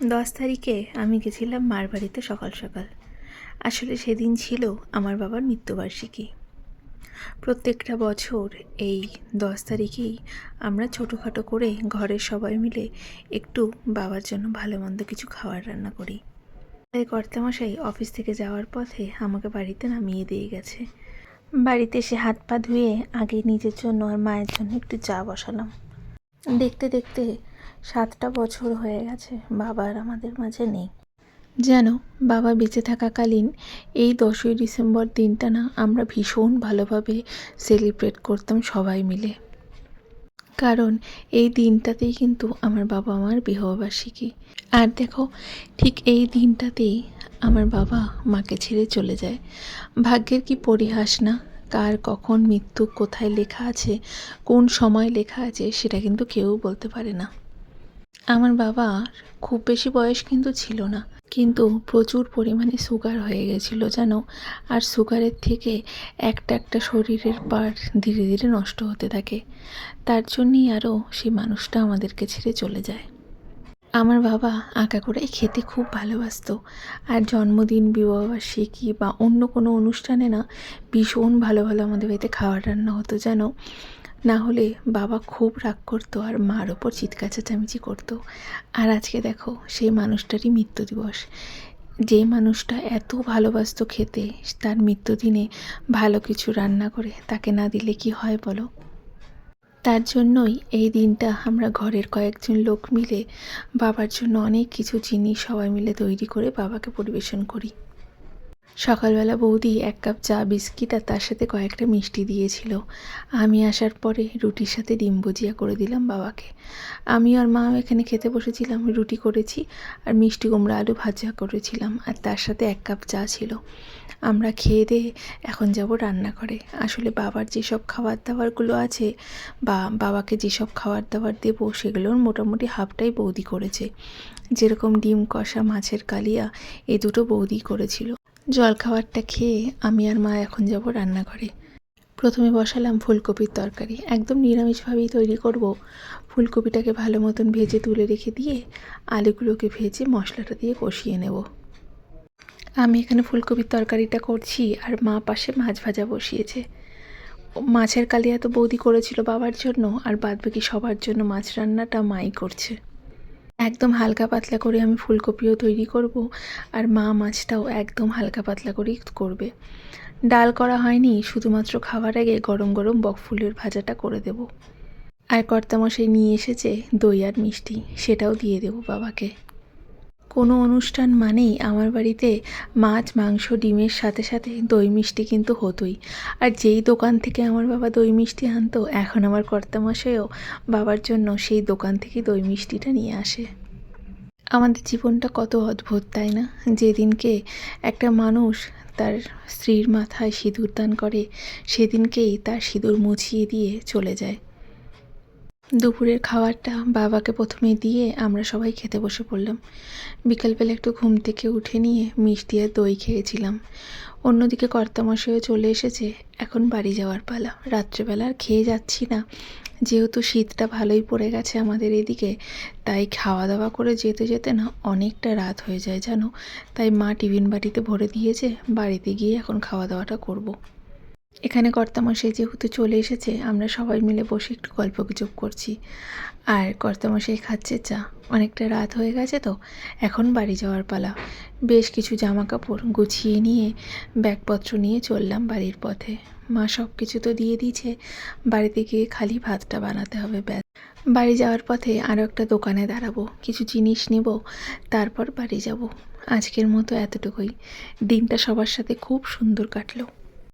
10 তারিখে আমি গেছিলাম মার বাড়িতে সকাল সকাল। আসলে সেদিন ছিল আমার বাবার মৃত্যুবার্ষিকী। প্রত্যেকটা বছর এই 10 তারিখেই আমরা ছোটোখাটো করে ঘরের সবাই মিলে একটু বাবার জন্য ভালো মন্দ কিছু খাবার রান্না করি। তাই কর্তামশাই অফিস থেকে যাওয়ার পথে আমাকে বাড়িতে নামিয়ে দিয়ে গেছে। বাড়িতে এসে হাত পা ধুয়ে আগে নিজের জন্য আর মায়ের জন্য একটু চা বসালাম। দেখতে দেখতে 7টা বছর হয়ে গেছে বাবা আর আমাদের মাঝে নেই। যেন বাবা বেঁচে থাকাকালীন এই 10ই ডিসেম্বর দিনটা না আমরা ভীষণ ভালোভাবে সেলিব্রেট করতাম সবাই মিলে। কারণ এই দিনটাতেই কিন্তু আমার বাবা মার বিবাহবার্ষিকী। আর দেখো, ঠিক এই দিনটাতেই আমার বাবা মাকে ছেড়ে চলে যায়। ভাগ্যের কি পরিহাস না! কার কখন মৃত্যু কোথায় লেখা আছে, কোন সময় লেখা আছে সেটা কিন্তু কেউ বলতে পারে না। আমার বাবার খুব বেশি বয়স কিন্তু ছিল না, কিন্তু প্রচুর পরিমাণে সুগার হয়ে গেছিল জানো। আর সুগারের থেকে একটা একটা শরীরের পার্ট ধীরে ধীরে নষ্ট হতে থাকে। তার জন্যই আরও সেই মানুষটা আমাদেরকে ছেড়ে চলে যায়। আমার বাবা আঁকাকোড়াই খেতে খুব ভালোবাসতো। আর জন্মদিন, বিবাহবার্ষিকী বা অন্য কোনো অনুষ্ঠানে না ভীষণ ভালো ভালো আমাদের বাড়িতে খাবার রান্না হতো জানো। না হলে বাবা খুব রাগ করতো আর মার ওপর চিৎকার চেঁচামেচি করতো। আর আজকে দেখো, সেই মানুষটারই মৃত্যু দিবস। যে মানুষটা এত ভালোবাসতো খেতে, তার মৃত্যুদিনে ভালো কিছু রান্না করে তাকে না দিলে কি হয় বলো। তার জন্যই এই দিনটা আমরা ঘরের কয়েকজন লোক মিলে বাবার জন্য অনেক কিছু জিনিস সবাই মিলে তৈরি করে বাবাকে পরিবেশন করি। সকালবেলা বৌদি 1 কাপ চা, বিস্কিট আর তার সাথে কয়েকটা মিষ্টি দিয়েছিল। আমি আসার পরে রুটির সাথে ডিম ভুজিয়া করে দিলাম বাবাকে। আমি আর মা এখানে খেতে বসেছিলাম, রুটি করেছি আর মিষ্টি কুমড়া আলু ভাজা করেছিলাম, আর তার সাথে 1 কাপ চা ছিল। আমরা খেয়ে দিয়ে এখন যাব রান্নাঘরে। আসলে বাবার যেসব খাবার দাবারগুলো আছে বা বাবাকে যেসব খাবার দাবার দেবো সেগুলোর মোটামুটি হাফটাই বৌদি করেছে। যেরকম ডিম কষা, মাছের কালিয়া, এই দুটো বৌদি করেছিল। জলখাবারটা খেয়ে আমি আর মা এখন যাব রান্নাঘরে। প্রথমে বসালাম ফুলকপির তরকারি। একদম নিরামিষভাবেই তৈরি করব। ফুলকপিটাকে ভালো মতন ভেজে তুলে রেখে দিয়ে আলুগুলোকে ভেজে মশলাটা দিয়ে কষিয়ে নেব। আমি এখানে ফুলকপির তরকারিটা করছি আর মা পাশে মাছ ভাজা বসিয়েছে। মাছের কালিয়া তো বৌদি করেছিল বাবার জন্য, আর বাদবাকি সবার জন্য মাছ রান্নাটা মাই করছে। একদম হালকা পাতলা করে আমি ফুলকপিও তৈরি করব, আর মা মাছটাও একদম হালকা পাতলা করেই করবে। ডাল করা হয়নি, শুধুমাত্র খাওয়ার আগে গরম গরম বকফুলের ভাজাটা করে দেব। আর কর্তামশাই নিয়ে এসেছে দই আর মিষ্টি, সেটাও দিয়ে দেব বাবাকে। কোনো অনুষ্ঠান মানেই আমার বাড়িতে মাছ, মাংস, ডিমের সাথে সাথে দই মিষ্টি কিন্তু হতোই। আর যেই দোকান থেকে আমার বাবা দই মিষ্টি আনতো, এখন আমার কর্তামশাইও বাবার জন্য সেই দোকান থেকে দই মিষ্টিটা নিয়ে আসে। আমাদের জীবনটা কত অদ্ভুত, তাই না? যেদিনকে একটা মানুষ তার স্ত্রীর মাথায় সিঁদুর দান করে, সেদিনকেই তার সিঁদুর মুছিয়ে দিয়ে চলে যায়। দুপুরের খাবারটা বাবাকে প্রথমে দিয়ে আমরা সবাই খেতে বসে পড়লাম। বিকালবেলা একটু ঘুম থেকে উঠে নিয়ে মিষ্টি আর দই খেয়েছিলাম। অন্যদিকে কর্তামশাইও চলে এসেছে, এখন বাড়ি যাওয়ার পালা। রাত্রেবেলা আর খেয়ে যাচ্ছি না, যেহেতু শীতটা ভালোই পড়ে গেছে আমাদের এদিকে, তাই খাওয়া দাওয়া করে যেতে যেতে না অনেকটা রাত হয়ে যায় জানো। তাই মা টিফিন বাটিতে ভরে দিয়েছে, বাড়িতে গিয়ে এখন খাওয়া দাওয়াটা করব। এখানে কর্তামশাই যেহেতু চলে এসেছে, আমরা সবাই মিলে বসে একটু গল্পগুজব করছি, আর কর্তামশাই খাচ্ছে চা। অনেকটা রাত হয়ে গেছে তো এখন বাড়ি যাওয়ার পালা। বেশ কিছু জামা কাপড় গুছিয়ে নিয়ে ব্যাগপত্র নিয়ে চললাম বাড়ির পথে। মা সব কিছু তো দিয়ে দিয়েছে, বাড়িতে গিয়ে খালি ভাতটা বানাতে হবে, ব্যাস। বাড়ি যাওয়ার পথে আরও একটা দোকানে দাঁড়াবো, কিছু জিনিস নেব, তারপর বাড়ি যাব। আজকের মতো এতটুকুই। দিনটা সবার সাথে খুব সুন্দর কাটলো।